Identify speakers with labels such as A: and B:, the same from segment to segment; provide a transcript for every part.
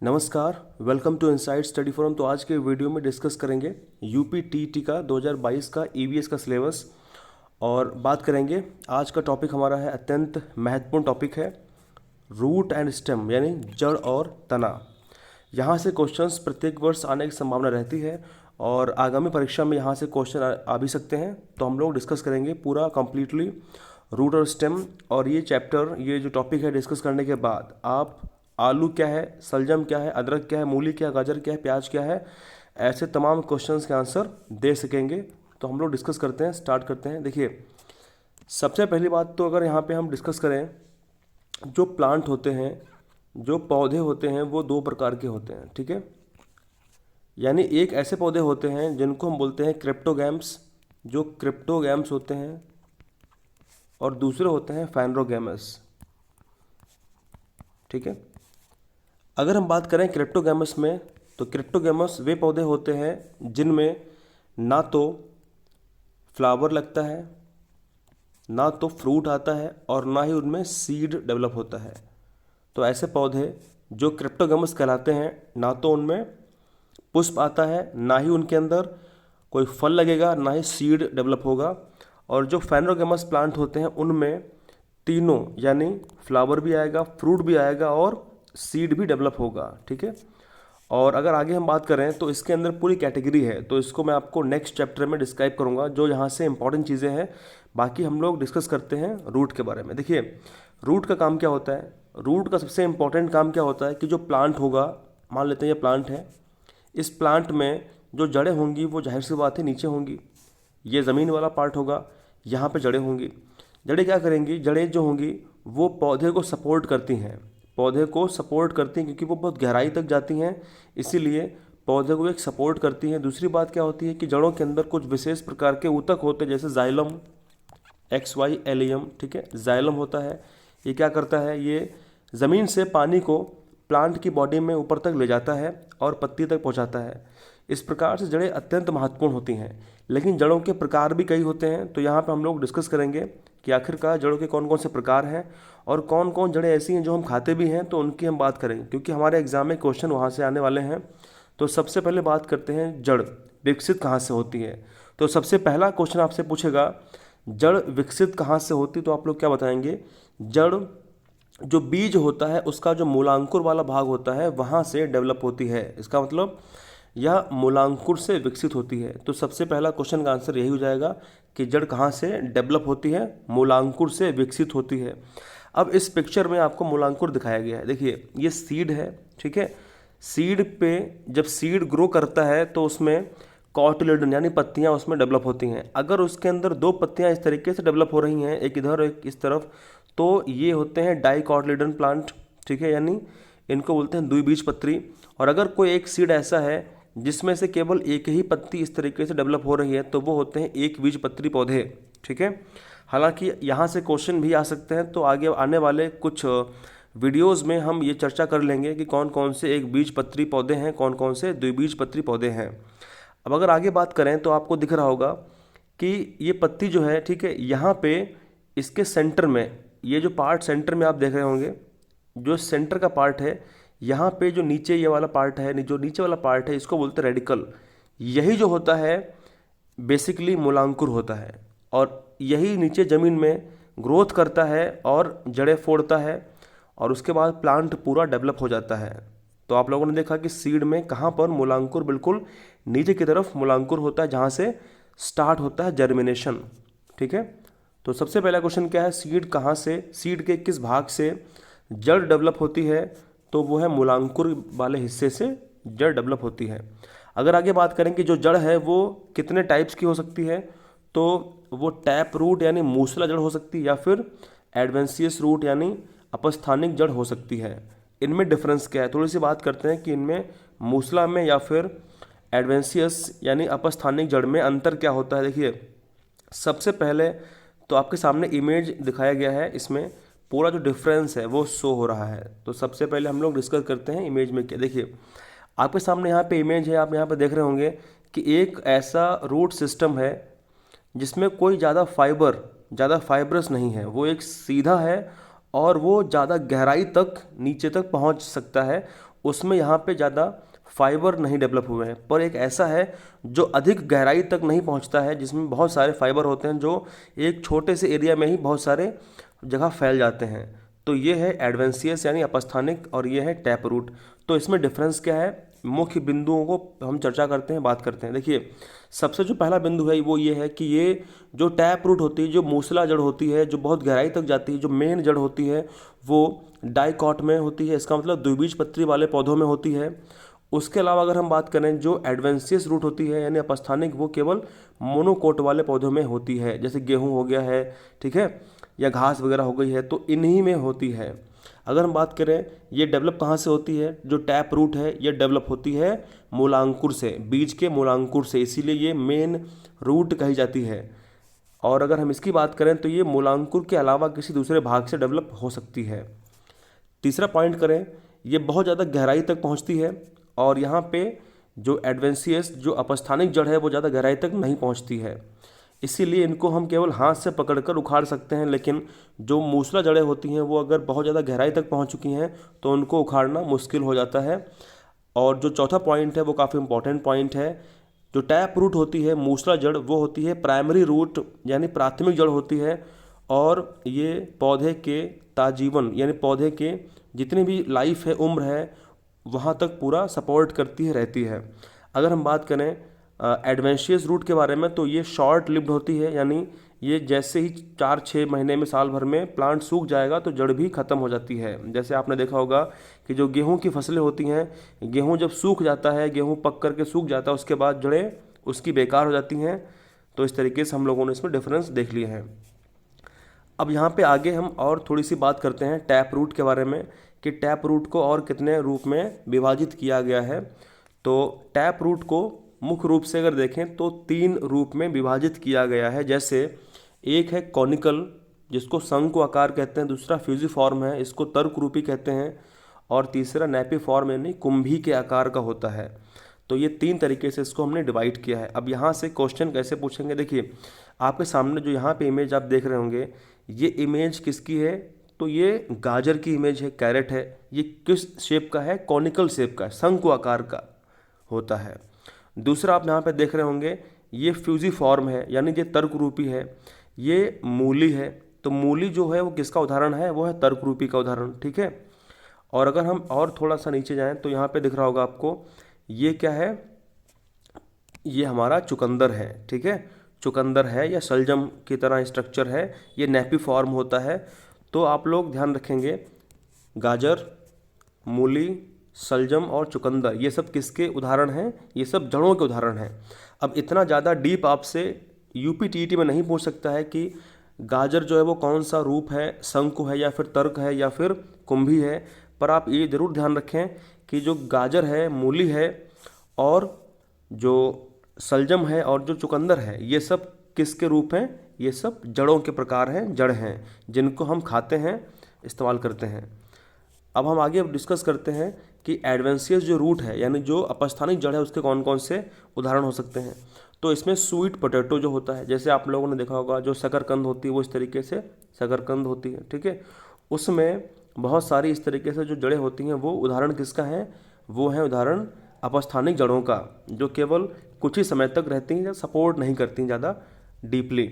A: नमस्कार, welcome to inside study forum. तो आज के वीडियो में डिस्कस करेंगे यूपी टीईटी का 2022 का ईवीएस का सिलेबस और बात करेंगे। आज का टॉपिक हमारा है, अत्यंत महत्वपूर्ण टॉपिक है, रूट एंड स्टेम यानी जड़ और तना। यहाँ से क्वेश्चंस प्रत्येक वर्ष आने की संभावना रहती है और आगामी परीक्षा में यहाँ से क्वेश्चन आ भी सकते हैं। तो हम लोग डिस्कस करेंगे पूरा कंप्लीटली रूट और स्टेम। और ये चैप्टर, ये जो टॉपिक है, डिस्कस करने के बाद आप आलू क्या है, सलजम क्या है, अदरक क्या है, मूली क्या है, गाजर क्या है, प्याज क्या है, ऐसे तमाम क्वेश्चंस के आंसर दे सकेंगे। तो हम लोग डिस्कस करते हैं, स्टार्ट करते हैं। देखिए, सबसे पहली बात तो अगर यहाँ पे हम डिस्कस करें, जो प्लांट होते हैं, जो पौधे होते हैं, वो दो प्रकार के होते हैं, ठीक है। यानी एक ऐसे पौधे होते हैं जिनको हम बोलते हैं क्रिप्टोगैम्स, जो क्रिप्टोगैम्स होते हैं, और दूसरे होते हैं फैनरोगैमस, ठीक है। अगर हम बात करें क्रिप्टोगैमस में, तो क्रिप्टोगैमस वे पौधे होते हैं जिनमें ना तो फ्लावर लगता है, ना तो फ्रूट आता है, और ना ही उनमें सीड डेवलप होता है। तो ऐसे पौधे जो क्रिप्टोगैमस कहलाते हैं, ना तो उनमें पुष्प आता है, ना ही उनके अंदर कोई फल लगेगा, ना ही सीड डेवलप होगा। और जो फैनरोगैमस प्लांट होते हैं उनमें तीनों यानी फ्लावर भी आएगा, फ्रूट भी आएगा और सीड भी डेवलप होगा, ठीक है। और अगर आगे हम बात करें तो इसके अंदर पूरी कैटेगरी है, तो इसको मैं आपको नेक्स्ट चैप्टर में डिस्क्राइब करूंगा, जो यहाँ से इंपॉर्टेंट चीज़ें हैं। बाकी हम लोग डिस्कस करते हैं रूट के बारे में। देखिए, रूट का काम क्या होता है। रूट का सबसे इंपॉर्टेंट काम क्या होता है कि जो प्लांट होगा, मान लेते हैं ये प्लांट है, इस प्लांट में जो जड़ें होंगी वो जाहिर सी बात है नीचे होंगी। ये ज़मीन वाला पार्ट होगा, यहाँ पे जड़ें होंगी। जड़ें क्या करेंगी, जड़ें जो होंगी वो पौधे को सपोर्ट करती हैं, पौधे को सपोर्ट करती हैं क्योंकि वो बहुत गहराई तक जाती हैं, इसीलिए पौधे को एक सपोर्ट करती हैं। दूसरी बात क्या होती है कि जड़ों के अंदर कुछ विशेष प्रकार के ऊतक होते हैं, जैसे जाइलम, XYLEM, ठीक है, जाइलम होता है। ये क्या करता है, ये ज़मीन से पानी को प्लांट की बॉडी में ऊपर तक ले जाता है और पत्ती तक पहुंचाता है। इस प्रकार से जड़ें अत्यंत महत्वपूर्ण होती हैं। लेकिन जड़ों के प्रकार भी कई होते हैं, तो यहाँ पे हम लोग डिस्कस करेंगे कि आखिरकार जड़ों के कौन कौन से प्रकार हैं और कौन कौन जड़ें ऐसी हैं जो हम खाते भी हैं, तो उनकी हम बात करेंगे क्योंकि हमारे एग्जाम में क्वेश्चन वहाँ से आने वाले हैं। तो सबसे पहले बात करते हैं, जड़ विकसित कहाँ से होती है। तो सबसे पहला क्वेश्चन आपसे पूछेगा, जड़ विकसित कहाँ से होती, तो आप लोग क्या बताएंगे। जड़ जो बीज होता है उसका जो मूलांकुर वाला भाग होता है वहाँ से डेवलप होती है। इसका मतलब यह मूलांकुर से विकसित होती है। तो सबसे पहला क्वेश्चन का आंसर यही हो जाएगा कि जड़ कहाँ से डेवलप होती है, मूलांकुर से विकसित होती है। अब इस पिक्चर में आपको मूलांकुर दिखाया गया है। देखिए, ये सीड है, ठीक है। सीड पे जब सीड ग्रो करता है तो उसमें कॉटिलेडन यानी पत्तियां उसमें डेवलप होती हैं। अगर उसके अंदर दो पत्तियां इस तरीके से डेवलप हो रही हैं, एक इधर एक इस तरफ, तो ये होते हैं डाइकॉटिलेडन प्लांट, ठीक है, यानी इनको बोलते हैं द्विबीजपत्री। और अगर कोई एक सीड ऐसा है जिसमें से केवल एक ही पत्ती इस तरीके से डेवलप हो रही है, तो वो होते हैं एक बीजपत्री पौधे, ठीक है। हालांकि यहाँ से क्वेश्चन भी आ सकते हैं, तो आगे आने वाले कुछ वीडियोस में हम ये चर्चा कर लेंगे कि कौन कौन से एक बीजपत्री पौधे हैं, कौन कौन से द्विबीजपत्री पौधे हैं। अब अगर आगे बात करें तो आपको दिख रहा होगा कि ये पत्ती जो है, ठीक है, यहाँ पे इसके सेंटर में, ये जो पार्ट सेंटर में आप देख रहे होंगे, जो सेंटर का पार्ट है, यहाँ पे जो नीचे ये वाला पार्ट है, जो नीचे वाला पार्ट है, इसको बोलते हैं रेडिकल। यही जो होता है बेसिकली मूलांकुर होता है, और यही नीचे ज़मीन में ग्रोथ करता है और जड़ें फोड़ता है, और उसके बाद प्लांट पूरा डेवलप हो जाता है। तो आप लोगों ने देखा कि सीड में कहाँ पर मूलांकुर, बिल्कुल नीचे की तरफ मूलांकुर होता है, जहाँ से स्टार्ट होता है जर्मिनेशन, ठीक है। तो सबसे पहला क्वेश्चन क्या है, सीड कहाँ से, सीड के किस भाग से जड़ डेवलप होती है, तो वो है मूलांकुर वाले हिस्से से जड़ डेवलप होती है। अगर आगे बात करें कि जो जड़ है वो कितने टाइप्स की हो सकती है, तो वो टैप रूट यानी मूसला जड़ हो सकती है, या फिर एडवेंसियस रूट यानी अपस्थानिक जड़ हो सकती है। इनमें डिफरेंस क्या है, थोड़ी सी बात करते हैं कि इनमें मूसला में या फिर एडवेंसियस यानी अपस्थानिक जड़ में अंतर क्या होता है। देखिए, सबसे पहले तो आपके सामने इमेज दिखाया गया है, इसमें पूरा जो डिफरेंस है वो शो हो रहा है। तो सबसे पहले हम लोग डिस्कस करते हैं इमेज में क्या। देखिए, आपके सामने यहाँ पे इमेज है, आप यहाँ पे देख रहे होंगे कि एक ऐसा रूट सिस्टम है जिसमें कोई ज़्यादा फाइबरस नहीं है, वो एक सीधा है और वो ज़्यादा गहराई तक नीचे तक पहुंच सकता है, उसमें यहाँ पे ज़्यादा फाइबर नहीं डेवलप हुए हैं। पर एक ऐसा है जो अधिक गहराई तक नहीं पहुंचता है, जिसमें बहुत सारे फाइबर होते हैं जो एक छोटे से एरिया में ही बहुत सारे जगह फैल जाते हैं। तो ये है एडवेंसियस यानी अपस्थानिक, और ये है टैप रूट। तो इसमें डिफरेंस क्या है, मुख्य बिंदुओं को हम चर्चा करते हैं, बात करते हैं। देखिए, सबसे जो पहला बिंदु है वो ये है कि ये जो टैप रूट होती है, जो मूसला जड़ होती है, जो बहुत गहराई तक जाती है, जो मेन जड़ होती है वो डाइकॉट में होती है। इसका मतलब द्विबीजपत्री वाले पौधों में होती है। उसके अलावा अगर हम बात करें जो एडवेंसियस रूट होती है यानी अपस्थानिक, वो केवल मोनोकोट वाले पौधों में होती है, जैसे गेहूँ हो गया है, ठीक है, या घास वगैरह हो गई है, तो इन्हीं में होती है। अगर हम बात करें ये डेवलप कहाँ से होती है, जो टैप रूट है ये डेवलप होती है मूलांकुर से, बीज के मूलांकुर से, इसीलिए ये मेन रूट कही जाती है। और अगर हम इसकी बात करें तो ये मूलांकुर के अलावा किसी दूसरे भाग से डेवलप हो सकती है। तीसरा पॉइंट करें, ये बहुत ज़्यादा गहराई तक पहुंचती है, और यहाँ पे जो एडवेंसियस जो अपस्थानिक जड़ है वो ज़्यादा गहराई तक नहीं पहुंचती है, इसीलिए इनको हम केवल हाथ से पकड़कर उखाड़ सकते हैं। लेकिन जो मूसला जड़ें होती हैं वो अगर बहुत ज़्यादा गहराई तक पहुंच चुकी हैं तो उनको उखाड़ना मुश्किल हो जाता है। और जो चौथा पॉइंट है वो काफ़ी इंपॉर्टेंट पॉइंट है। जो टैप रूट होती है, मूसला जड़, वो होती है प्राइमरी रूट यानी प्राथमिक जड़ होती है, और ये पौधे के ताजीवन यानी पौधे के जितनी भी लाइफ है, उम्र है, वहाँ तक पूरा सपोर्ट करती है, रहती है। अगर हम बात करें एडवेंशियस रूट के बारे में, तो ये शॉर्ट लिव्ड होती है, यानी ये जैसे ही 4-6 महीने में, साल भर में प्लांट सूख जाएगा तो जड़ भी ख़त्म हो जाती है। जैसे आपने देखा होगा कि जो गेहूं की फसलें होती हैं, गेहूं जब सूख जाता है, गेहूं पक करके सूख जाता है, उसके बाद जड़ें उसकी बेकार हो जाती हैं। तो इस तरीके से हम लोगों ने इसमें डिफरेंस देख लिए हैं। अब यहाँ पे आगे हम और थोड़ी सी बात करते हैं टैप रूट के बारे में, कि टैप रूट को और कितने रूप में विभाजित किया गया है। तो टैप रूट को मुख्य रूप से अगर देखें तो 3 रूप में विभाजित किया गया है। जैसे एक है कॉनिकल, जिसको शंकु आकार कहते हैं, दूसरा फ्यूजिफॉर्म है, इसको तर्करूपी कहते हैं, और तीसरा नेपिफॉर्म यानी कुंभी के आकार का होता है। तो ये 3 तरीके से इसको हमने डिवाइड किया है। अब यहाँ से क्वेश्चन कैसे पूछेंगे, देखिए आपके सामने जो यहाँ पे इमेज आप देख रहे होंगे, ये इमेज किसकी है, तो ये गाजर की इमेज है, कैरेट है। ये किस शेप का है, कॉनिकल शेप का है, शंकु आकार का होता है। दूसरा आप यहाँ पे देख रहे होंगे ये फ्यूजिफॉर्म है, यानी ये तर्करूपी है। ये मूली है, तो मूली जो है वो किसका उदाहरण है, वो है तर्करूपी का उदाहरण, ठीक है। और अगर हम और थोड़ा सा नीचे जाएं तो यहाँ पे दिख रहा होगा आपको, ये क्या है, ये हमारा चुकंदर है, ठीक है। चुकंदर है या शलजम की तरह स्ट्रक्चर है, ये नेपिफॉर्म होता है। तो आप लोग ध्यान रखेंगे, गाजर, मूली, शलजम और चुकंदर, ये सब किसके उदाहरण हैं, ये सब जड़ों के उदाहरण हैं। अब इतना ज़्यादा डीप आपसे यूपीटीईटी में नहीं पूछ सकता है कि गाजर जो है वो कौन सा रूप है, शंकु है या फिर तर्क है या फिर कुंभी है। पर आप ये ज़रूर ध्यान रखें कि जो गाजर है, मूली है, और जो शलजम है और जो चुकंदर है, ये सब किसके रूप हैं, ये सब जड़ों के प्रकार हैं, जड़ हैं, जिनको हम खाते हैं, इस्तेमाल करते हैं। अब हम आगे डिस्कस करते हैं कि एडवेंसियस जो रूट है यानी जो अपस्थानिक जड़ है उसके कौन कौन से उदाहरण हो सकते हैं। तो इसमें स्वीट पोटैटो जो होता है, जैसे आप लोगों ने देखा होगा जो शकरकंद होती है वो इस तरीके से शकरकंद होती है, ठीक है। उसमें बहुत सारी इस तरीके से जो जड़ें होती हैं, वो उदाहरण किसका है, वो है उदाहरण अपस्थानिक जड़ों का, जो केवल कुछ ही समय तक रहती हैं या सपोर्ट नहीं करती ज़्यादा डीपली।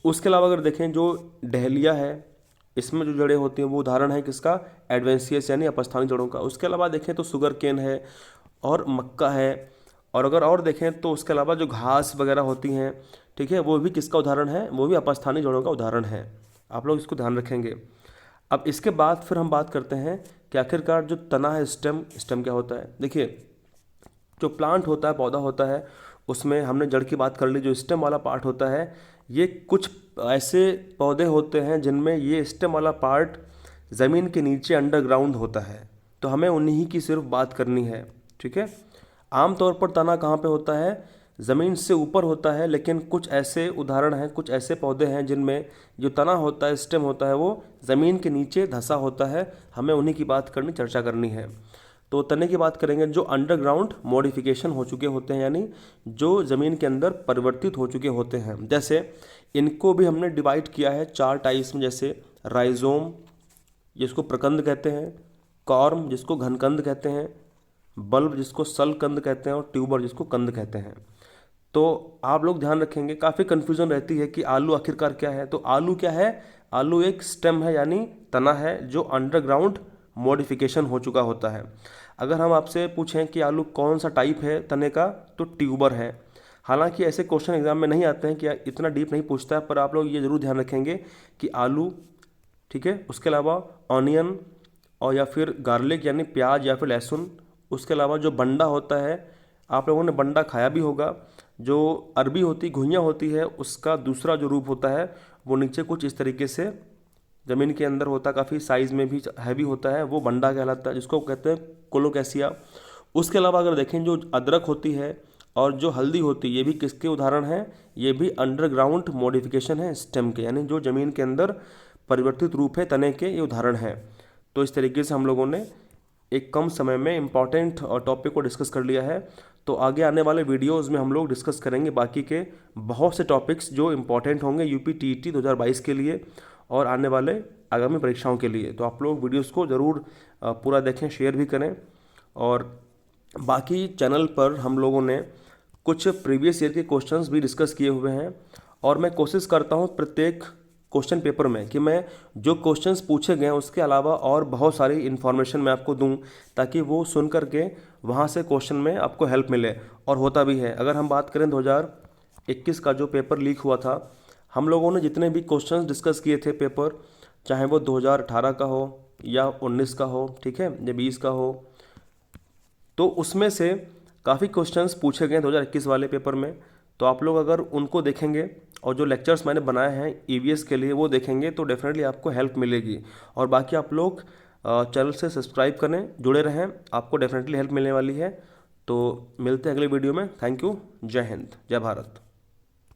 A: उसके अलावा अगर देखें जो डहलिया है, इसमें जो जड़ें होती हैं वो उदाहरण है किसका, एडवेंसियस यानी अपस्थानिक जड़ों का। उसके अलावा देखें तो शुगर केन है और मक्का है, और अगर और देखें तो उसके अलावा जो घास वगैरह होती हैं, ठीक है, वो भी किसका उदाहरण है, वो भी अपस्थानिक जड़ों का उदाहरण है। आप लोग इसको ध्यान रखेंगे। अब इसके बाद फिर हम बात करते हैं कि आखिरकार जो तना है, स्टेम क्या होता है। देखिए जो प्लांट होता है, पौधा होता है, उसमें हमने जड़ की बात कर ली। जो स्टेम वाला पार्ट होता है, ये कुछ ऐसे पौधे होते हैं जिनमें ये स्टेम वाला पार्ट ज़मीन के नीचे अंडरग्राउंड होता है, तो हमें उन्हीं की सिर्फ बात करनी है, ठीक है। आमतौर पर तना कहाँ पे होता है, ज़मीन से ऊपर होता है, लेकिन कुछ ऐसे उदाहरण हैं, कुछ ऐसे पौधे हैं जिनमें जो तना होता है, स्टेम होता है, वो ज़मीन के नीचे धंसा होता है। हमें उन्हीं की बात करनी, चर्चा करनी है। तो तने की बात करेंगे जो अंडरग्राउंड मॉडिफिकेशन हो चुके होते हैं, यानी जो ज़मीन के अंदर परिवर्तित हो चुके होते हैं। जैसे इनको भी हमने डिवाइड किया है 4 टाइप्स में, जैसे राइजोम, जिसको प्रकंद कहते हैं, कॉर्म जिसको घनकंद कहते हैं, बल्ब जिसको सलकंद कहते हैं और ट्यूबर जिसको कंद कहते हैं। तो आप लोग ध्यान रखेंगे, काफ़ी कन्फ्यूज़न रहती है कि आलू आखिरकार क्या है। तो आलू क्या है? आलू एक स्टेम है, यानी तना है जो अंडरग्राउंड मॉडिफिकेशन हो चुका होता है। अगर हम आपसे पूछें कि आलू कौन सा टाइप है तने का, तो ट्यूबर है। हालांकि ऐसे क्वेश्चन एग्जाम में नहीं आते हैं कि इतना डीप नहीं पूछता है, पर आप लोग ये ज़रूर ध्यान रखेंगे कि आलू, ठीक है, उसके अलावा ऑनियन और या फिर गार्लिक यानी प्याज या फिर लहसुन, उसके अलावा जो बंडा होता है, आप लोगों ने बंडा खाया भी होगा, जो अरबी होती घुइयाँ होती है, उसका दूसरा जो रूप होता है वो नीचे कुछ इस तरीके से ज़मीन के अंदर होता है, काफ़ी साइज़ में भी हैवी होता है, वो बंडा कहलाता है, जिसको कहते हैं कोलोकैसिया। उसके अलावा अगर देखें जो अदरक होती है और जो हल्दी होती है, ये भी किसके उदाहरण हैं? ये भी अंडरग्राउंड मॉडिफिकेशन है स्टेम के, यानी जो ज़मीन के अंदर परिवर्तित रूप है तने के, ये उदाहरण हैं। तो इस तरीके से हम लोगों ने एक कम समय में इम्पॉर्टेंट टॉपिक को डिस्कस कर लिया है। तो आगे आने वाले वीडियोज़ में हम लोग डिस्कस करेंगे बाकी के बहुत से टॉपिक्स जो इम्पॉर्टेंट होंगे यूपी टीईटी 2022 के लिए और आने वाले आगामी परीक्षाओं के लिए। तो आप लोग वीडियोज़ को ज़रूर पूरा देखें, शेयर भी करें। और बाकी चैनल पर हम लोगों ने कुछ प्रीवियस ईयर के क्वेश्चंस भी डिस्कस किए हुए हैं, और मैं कोशिश करता हूं प्रत्येक क्वेश्चन पेपर में कि मैं जो क्वेश्चंस पूछे गए हैं उसके अलावा और बहुत सारी इन्फॉर्मेशन मैं आपको दूं, ताकि वो सुन करके वहाँ से क्वेश्चन में आपको हेल्प मिले। और होता भी है। अगर हम बात करें 2021 का जो पेपर लीक हुआ था, हम लोगों ने जितने भी क्वेश्चंस डिस्कस किए थे पेपर, चाहे वो 2018 का हो या 19 का हो, ठीक है, या 20 का हो, तो उसमें से काफ़ी क्वेश्चंस पूछे गए 2021 वाले पेपर में। तो आप लोग अगर उनको देखेंगे और जो लेक्चर्स मैंने बनाए हैं ईवीएस के लिए वो देखेंगे तो डेफिनेटली आपको हेल्प मिलेगी। और बाकी आप लोग चैनल से सब्सक्राइब करें, जुड़े रहें, आपको डेफिनेटली हेल्प मिलने वाली है। तो मिलते हैं अगले वीडियो में। Thank you. जय हिंद, जय भारत।